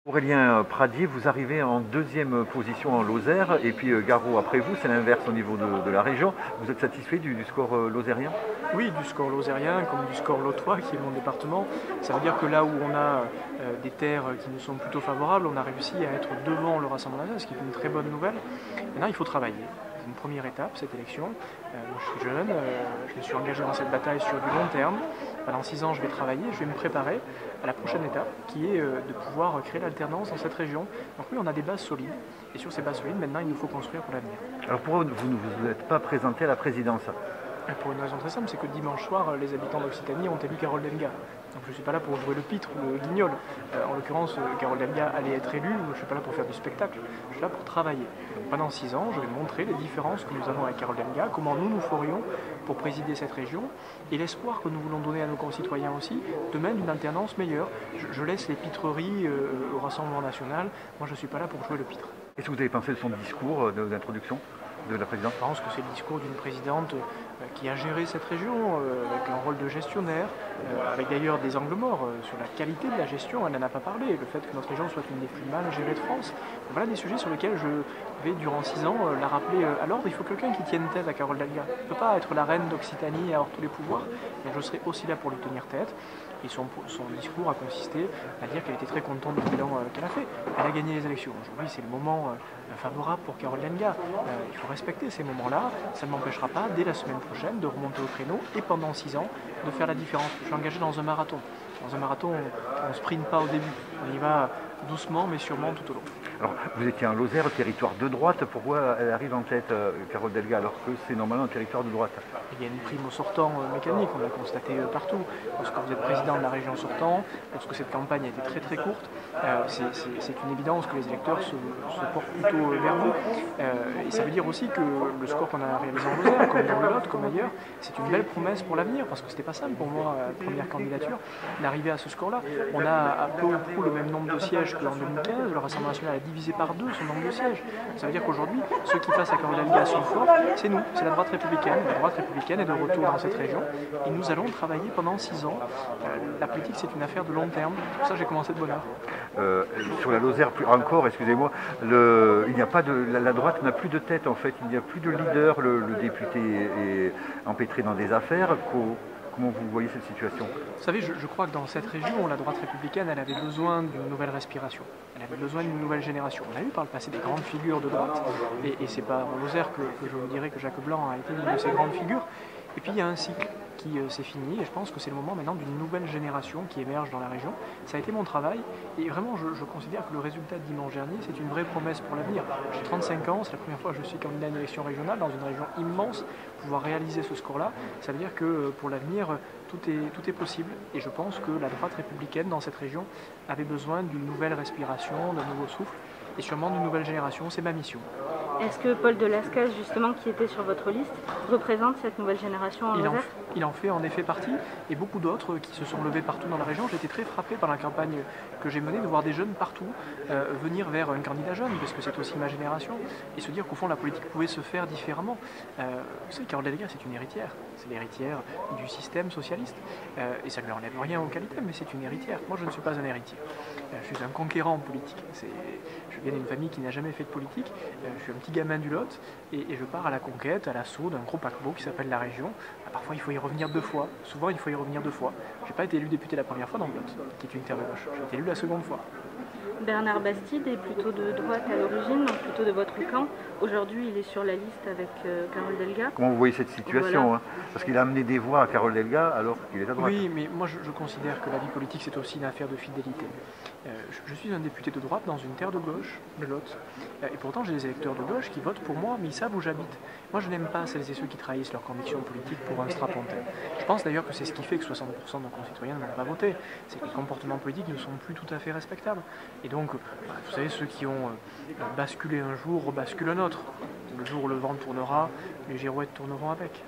Aurélien Pradier, vous arrivez en deuxième position en Lozère, et puis Garot après vous, c'est l'inverse au niveau de la région. Vous êtes satisfait du score lozérien? Oui, du score lozérien comme du score lotois, qui est mon département. Ça veut dire que là où on a des terres qui nous sont plutôt favorables, on a réussi à être devant le Rassemblement national, ce qui est une très bonne nouvelle. Maintenant, il faut travailler. C'est une première étape, cette élection. Moi, je suis jeune, je me suis engagé dans cette bataille sur du long terme. Pendant 6 ans, je vais travailler, je vais me préparer à la prochaine étape, qui est de pouvoir créer l'alternance dans cette région. Donc oui, on a des bases solides, et sur ces bases solides, maintenant, il nous faut construire pour l'avenir. Alors pourquoi vous ne vous êtes pas présenté à la présidence? Pour une raison très simple, c'est que dimanche soir, les habitants d'Occitanie ont élu Carole Delga. Donc je ne suis pas là pour jouer le pitre ou le guignol. En l'occurrence, Carole Delga allait être élue, je ne suis pas là pour faire du spectacle, je suis là pour travailler. Donc pendant 6 ans, je vais montrer les différences que nous avons avec Carole Delga, comment nous ferions pour présider cette région, et l'espoir que nous voulons donner à nos concitoyens aussi, demain d'une alternance meilleure. Je laisse les pitreries au Rassemblement national, moi je ne suis pas là pour jouer le pitre. Qu'est-ce que vous avez pensé de son discours d'introduction de la présidente? Je pense que c'est le discours d'une présidente qui a géré cette région avec un rôle de gestionnaire, avec d'ailleurs des angles morts sur la qualité de la gestion, elle n'en a pas parlé, le fait que notre région soit une des plus mal gérées de France. Donc voilà des sujets sur lesquels je vais durant 6 ans la rappeler à l'ordre. Il faut quelqu'un qui tienne tête à Carole Delga. Elle ne peut pas être la reine d'Occitanie et avoir tous les pouvoirs, donc je serai aussi là pour lui tenir tête. Et son discours a consisté à dire qu'elle était très contente du bilan qu'elle a fait. Elle a gagné les élections. Aujourd'hui, c'est le moment favorable pour Carole Delga. Il faut respecter ces moments-là. Ça ne m'empêchera pas, dès la semaine prochaine, de remonter au créneau et pendant 6 ans, de faire la différence. Je suis engagé dans un marathon. Dans un marathon, on ne sprinte pas au début. On y va doucement, mais sûrement tout au long. Alors, vous étiez en Lozère, territoire de droite. Pourquoi elle arrive en tête, Carole Delga, alors que c'est normalement un territoire de droite? Il y a une prime au sortant mécanique, on l'a constaté partout. Lorsque vous êtes président de la région sortant, lorsque cette campagne a été très très courte, c'est une évidence que les électeurs se portent plutôt vers vous. Et ça veut dire aussi que le score qu'on a réalisé en Lozère, comme dans le Lot, comme ailleurs, c'est une belle promesse pour l'avenir, parce que c'était pas simple pour moi, première candidature, d'arriver à ce score-là. On a à peu ou prou le même nombre de sièges qu'en 2015, le Rassemblement national a divisé par 2 son nombre de sièges. Ça veut dire qu'aujourd'hui, ceux qui face à Carole Delga sont forts, c'est nous, c'est la droite républicaine. La droite républicaine est de retour dans cette région et nous allons travailler pendant 6 ans. La politique, c'est une affaire de long terme. Pour ça, j'ai commencé de bonne heure. Sur la Lozère, encore, excusez-moi, il n'y a pas la droite n'a plus de tête en fait, il n'y a plus de leader. Le député est empêtré dans des affaires. Comment vous voyez cette situation? Vous savez, je crois que dans cette région, la droite républicaine, elle avait besoin d'une nouvelle respiration. Elle avait besoin d'une nouvelle génération. On a eu par le passé des grandes figures de droite, et c'est pas en Lozère que je vous dirais que Jacques Blanc a été une de ces grandes figures. Et puis il y a un cycle qui s'est fini, et je pense que c'est le moment maintenant d'une nouvelle génération qui émerge dans la région. Ça a été mon travail, et vraiment je considère que le résultat de dimanche dernier, c'est une vraie promesse pour l'avenir. J'ai 35 ans, c'est la première fois que je suis candidat à une élection régionale dans une région immense. Pouvoir réaliser ce score-là, ça veut dire que pour l'avenir, tout est possible, et je pense que la droite républicaine dans cette région avait besoin d'une nouvelle respiration, d'un nouveau souffle, et sûrement d'une nouvelle génération. C'est ma mission. Est-ce que Paul de Lascaz, justement, qui était sur votre liste, représente cette nouvelle génération en Lozère? Il en fait en effet partie, et beaucoup d'autres qui se sont levés partout dans la région. J'ai été très frappé par la campagne que j'ai menée de voir des jeunes partout venir vers un candidat jeune, parce que c'est aussi ma génération, et se dire qu'au fond la politique pouvait se faire différemment. Vous savez, Carole Delga, c'est une héritière. C'est l'héritière du système socialiste, et ça ne lui enlève rien aux qualités, mais c'est une héritière. Moi, je ne suis pas un héritier. Je suis un conquérant politique. Je viens d'une famille qui n'a jamais fait de politique. Je suis un petit gamin du Lot, et je pars à la conquête, à l'assaut d'un gros paquebot qui s'appelle la région. Parfois, il faut y revenir 2 fois. Souvent, il faut y revenir 2 fois. Je n'ai pas été élu député la première fois dans le Lot, qui est une terre de gauche. J'ai été élu la seconde fois. Bernard Bastide est plutôt de droite à l'origine, donc plutôt de votre camp. Aujourd'hui, il est sur la liste avec Carole Delga. Comment vous voyez cette situation, voilà. Parce qu'il a amené des voix à Carole Delga alors qu'il est à droite. Oui, mais moi je considère que la vie politique, c'est aussi une affaire de fidélité. Je suis un député de droite dans une terre de gauche, le Lot. Et pourtant, j'ai des électeurs de gauche qui votent pour moi, mais ils savent où j'habite. Moi, je n'aime pas celles et ceux qui trahissent leurs convictions politiques pour un strapontin. Je pense d'ailleurs que c'est ce qui fait que 60% de nos concitoyens ne vont pas voter. C'est que les comportements politiques ne sont plus tout à fait respectables. Et donc, vous savez, ceux qui ont basculé un jour rebasculent un autre. Le jour où le vent tournera, les girouettes tourneront avec.